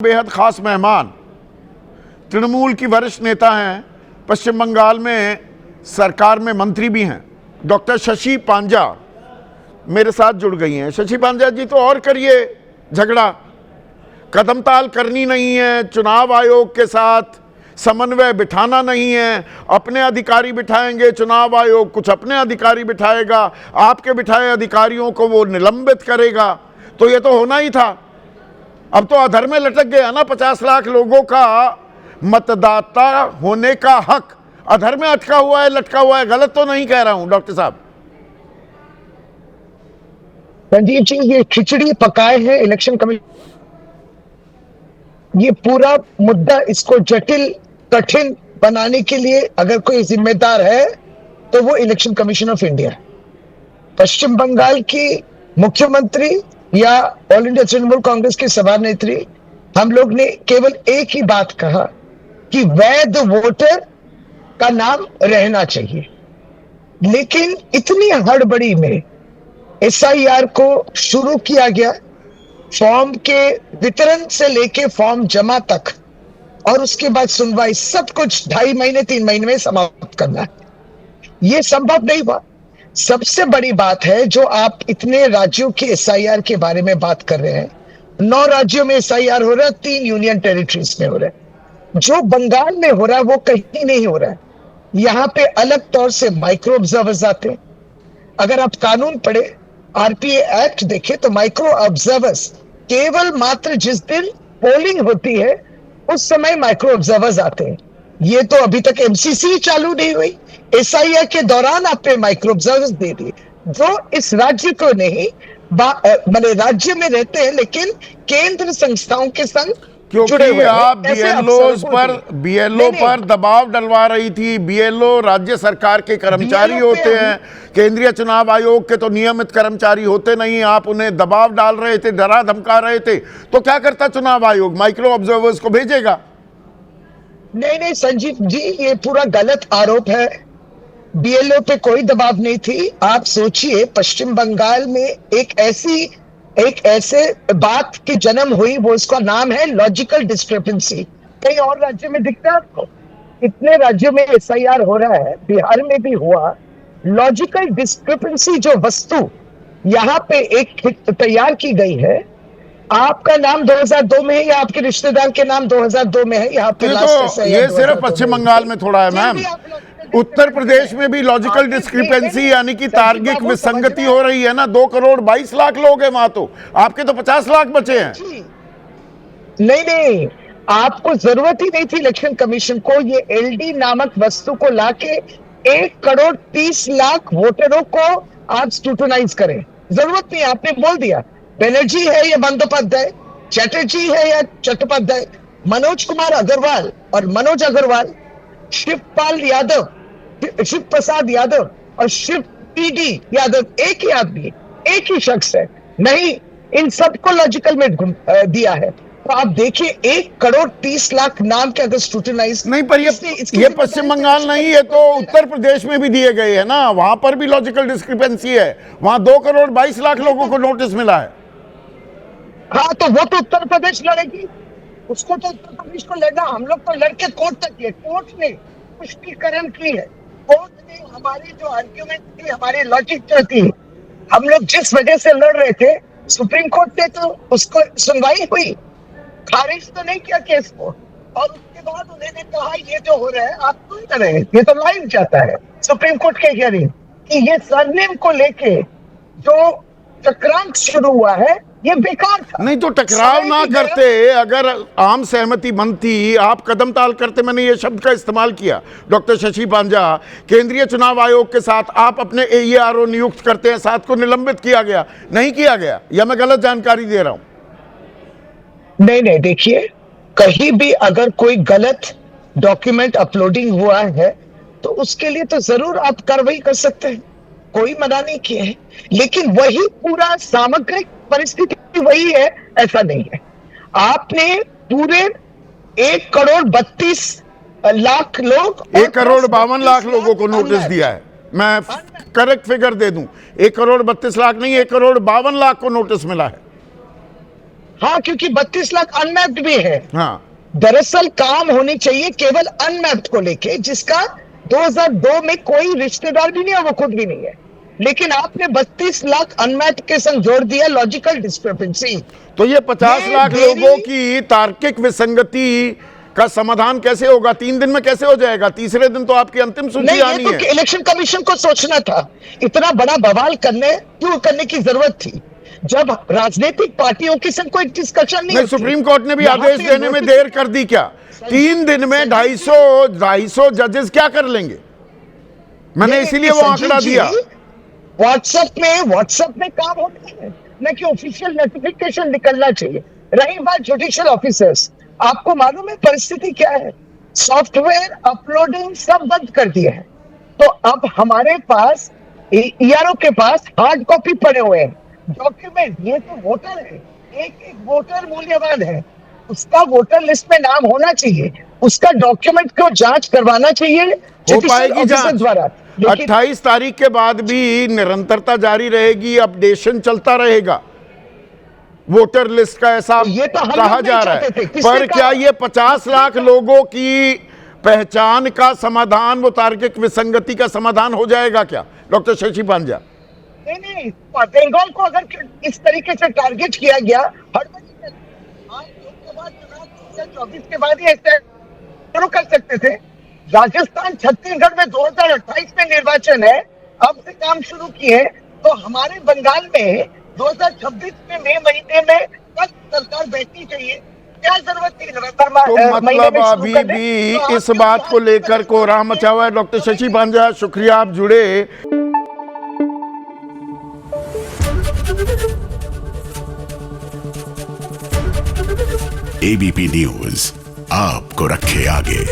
बेहद खास मेहमान तृणमूल की वरिष्ठ नेता हैं, पश्चिम बंगाल में सरकार में मंत्री भी हैं, डॉक्टर शशि पांजा मेरे साथ जुड़ गई हैं। शशि पांजा जी, तो और करिए झगड़ा, कदमताल करनी नहीं है, चुनाव आयोग के साथ समन्वय बिठाना नहीं है, अपने अधिकारी बिठाएंगे, चुनाव आयोग कुछ अपने अधिकारी बिठाएगा, आपके बिठाए अधिकारियों को वो निलंबित करेगा, तो ये तो होना ही था। अब तो अधर में लटक गया ना, 50 लाख लोगों का मतदाता होने का हक अधर में अटका हुआ है, लटका हुआ है। गलत तो नहीं कह रहा हूं डॉक्टर साहब? संजीव जी, ये खिचड़ी पकाए है इलेक्शन कमीशन। ये पूरा मुद्दा, इसको जटिल कठिन बनाने के लिए अगर कोई जिम्मेदार है तो वो इलेक्शन कमीशन ऑफ इंडिया है। पश्चिम बंगाल की मुख्यमंत्री या ऑल इंडिया तृणमूल कांग्रेस के सभानेत्री, हम लोग ने केवल एक ही बात कहा कि वैध वोटर का नाम रहना चाहिए, लेकिन इतनी हड़बड़ी में एसआईआर को शुरू किया गया, फॉर्म के वितरण से लेके फॉर्म जमा तक, और उसके बाद सुनवाई, सब कुछ 2.5 महीने 3 महीने में समाप्त करना है। यह संभव नहीं हुआ। सबसे बड़ी बात है, जो आप इतने राज्यों के एसआईआर के बारे में बात कर रहे हैं, 9 राज्यों में एसआईआर हो रहा है, 3 यूनियन टेरिटरीज में हो रहा है। जो बंगाल में हो रहा है वो कहीं नहीं हो रहा है। यहां पे अलग तौर से माइक्रो ऑब्जर्वर्स आते हैं। अगर आप कानून पढ़े, आरपीए एक्ट देखे, तो माइक्रो ऑब्जर्वर्स केवल मात्र जिस दिन पोलिंग होती है उस समय माइक्रो ऑब्जर्वर्स आते हैं। ये तो अभी तक एमसीसी चालू नहीं हुई, एसआईआर के दौरान आपने माइक्रो ऑब्जर्वर्स दे दिए, जो इस राज्य को नहीं, माने राज्य में रहते हैं लेकिन केंद्र संस्थाओं के संग जुड़े हुए हैं। आप बीएलओ पर दबाव डलवा रही थी। बीएलओ राज्य सरकार के कर्मचारी होते हैं, केंद्रीय चुनाव आयोग के तो नियमित कर्मचारी होते नहीं। आप उन्हें दबाव डाल रहे थे, डरा धमका रहे थे, तो क्या करता चुनाव आयोग? माइक्रो ऑब्जर्वर्स को भेजेगा? नहीं संजीव जी, ये पूरा गलत आरोप है। बीएलओ पे कोई दबाव नहीं थी। आप सोचिए, पश्चिम बंगाल में एक ऐसे बात की जन्म हुई, वो इसका नाम है लॉजिकल डिस्क्रिपेंसी। कई और राज्यों में दिखता है आपको? इतने राज्यों में एसआईआर हो रहा है, बिहार में भी हुआ। लॉजिकल डिस्क्रिपेंसी जो वस्तु यहाँ पे एक तैयार की गई है, आपका नाम 2002 में है या आपके रिश्तेदार के नाम 2002 में है, यहाँ पे ये सिर्फ पश्चिम बंगाल में थोड़ा है मैम। उत्तर प्रदेश में भी लॉजिकल डिस्क्रिपेंसी यानी कि तार्किक विसंगति हो रही है ना। 2 करोड़ 22 लाख लोग हैं वहां, तो आपके तो 50 लाख बचे हैं। नहीं, आपको जरूरत ही नहीं थी इलेक्शन कमीशन को ये एलडी नामक वस्तु को लाके 1 करोड़ 30 लाख वोटरों को आप स्क्रूटनाइज करें। जरूरत नहीं, आपने बोल दिया। बनर्जी है या बंदोपाध्याय, चैटर्जी है या चट्टोपाध्याय, मनोज कुमार अग्रवाल और मनोज अग्रवाल, शिवपाल यादव, शिव प्रसाद यादव और शिव पीडी यादव, एक ही आदमी, एक ही शख्स है। नहीं, इन सबको लॉजिकल में दिया है। तो आप देखिए, 1 करोड़ 30 लाख नाम के अगर स्क्रूटनाइज नहीं, पर ये पश्चिम बंगाल नहीं है, तो उत्तर प्रदेश में भी दिए गए हैं ना, वहां पर भी लॉजिकल डिस्क्रिपेंसी है। वहां 2 करोड़ 22 लाख लोगों को नोटिस मिला है। हाँ, तो वो तो उत्तर प्रदेश लड़ेगी, उसको तो उत्तर प्रदेश को लड़ना। हम लोग तो लड़के कोर्ट तक गए, कोर्ट ने पुष्टिकरण की है, कोर्ट ने हमारी जो आर्ग्यूमेंट थी, हमारी लॉजिक जो थी, हम लोग जिस वजह से लड़ रहे थे, सुप्रीम कोर्ट ने तो उसको सुनवाई हुई, खारिज तो नहीं किया केस को। और उसके बाद उन्होंने कहा ये जो हो रहा है आप सुन रहे हैं, ये तो लाइव जाता है सुप्रीम कोर्ट के हियरिंग, कि ये सरनेम को लेके जो चक्रांत शुरू हुआ है ये बेकार था। नहीं तो टकराव ना करते, अगर आम सहमति बनती, आप कदमताल करते। मैंने ये शब्द का इस्तेमाल किया। डॉक्टर शशि पांजा, केंद्रीय चुनाव आयोग के साथ आप अपने एईआरओ नियुक्त करते हैं, 7 को निलंबित किया गया, नहीं किया गया, या मैं गलत जानकारी दे रहा हूं? नहीं, देखिए, कहीं भी अगर कोई गलत डॉक्यूमेंट अपलोडिंग हुआ है तो उसके लिए तो जरूर आप कार्रवाई कर सकते हैं, कोई मना नहीं किया है। लेकिन वही पूरा सामग्रिक परिस्थिति वही है, ऐसा नहीं है। आपने पूरे 1 करोड़ 32 लाख लोग, 1 करोड़ 52 लाख लोगों को नोटिस दिया है। मैं करेक्ट फिगर दे दूं, 1 करोड़ 32 लाख नहीं, 1 करोड़ 52 लाख को नोटिस मिला है। हाँ, क्योंकि 32 लाख अनमैप्ड भी है। हाँ, दरअसल काम होनी चाहिए केवल अनमैप्ड को लेके, जिसका 2002 में कोई रिश्तेदार भी नहीं है, वो खुद भी नहीं है, लेकिन आपने 32 लाख अनमैप्ड के संग जोड़ दिया। Logical discrepancy. तो ये 50 ये लाख देरी- लोगों की तार्किक विसंगति का समाधान कैसे होगा? 3 दिन में कैसे हो जाएगा? तीसरे दिन तो आपकी अंतिम सूची नहीं, आनी ये है। तो इलेक्शन कमीशन को सोचना था। इतना बड़ा बवाल क्यों करने की जरूरत थी, जब राजनीतिक पार्टियों के संग कोई डिस्कशन नहीं नहीं, होती। सुप्रीम कोर्ट ने भी यहाँ आदेश पे देने में नोटिस- देर कर दी क्या? 3 दिन में 250 जजेस क्या कर लेंगे? मैंने इसीलिए वो आंकड़ा दिया। व्हाट्सएप में काम होता है ना, कि ऑफिशियल नोटिफिकेशन निकलना चाहिए। रही बात जुडिशियल ऑफिसर्स, आपको मालूम है परिस्थिति क्या है? सॉफ्टवेयर अपलोडिंग सब बंद कर दिया है। तो अब हमारे पास ईआरओ के पास हार्ड कॉपी पड़े हुए हैं डॉक्यूमेंट। ये तो वोटर है, एक एक वोटर मूल्यवान है, उसका वोटर लिस्ट में नाम होना चाहिए, उसका डॉक्यूमेंट को जांच करवाना चाहिए हो जुडिशियल पाएगी ऑफिसर जांच। द्वारा। लेकिन 28 तारीख के बाद भी निरंतरता जारी रहेगी, अपडेशन चलता रहेगा वोटर लिस्ट का, ऐसा ये तो हम कहा लोग जा नहीं रहा है। चाहते थे। किसने पर कहा? क्या ये 50 लाख लोगों की पहचान का समाधान, वो तार्किक विसंगति का समाधान हो जाएगा क्या, डॉक्टर शशि पांजा? नहीं, बंगाल को अगर इस तरीके से टारगेट किया गया, हड़बड़ी से आज लोकसभा चुनाव 2024 के बाद ही ऐसे शुरू कर सकते थे। राजस्थान छत्तीसगढ़ में 2028 में निर्वाचन है, अब से काम शुरू किए, तो हमारे बंगाल में 2026 में मई महीने में कब सरकार बैठनी चाहिए? क्या जरूरत थी नवंबर तो महीने मतलब में शुरू अभी करने? भी तो इस आपके बात को पास- लेकर कोहराम मचा हुआ है। डॉक्टर शशि पांजा, शुक्रिया, आप जुड़े। एबीपी न्यूज आपको रखे आगे।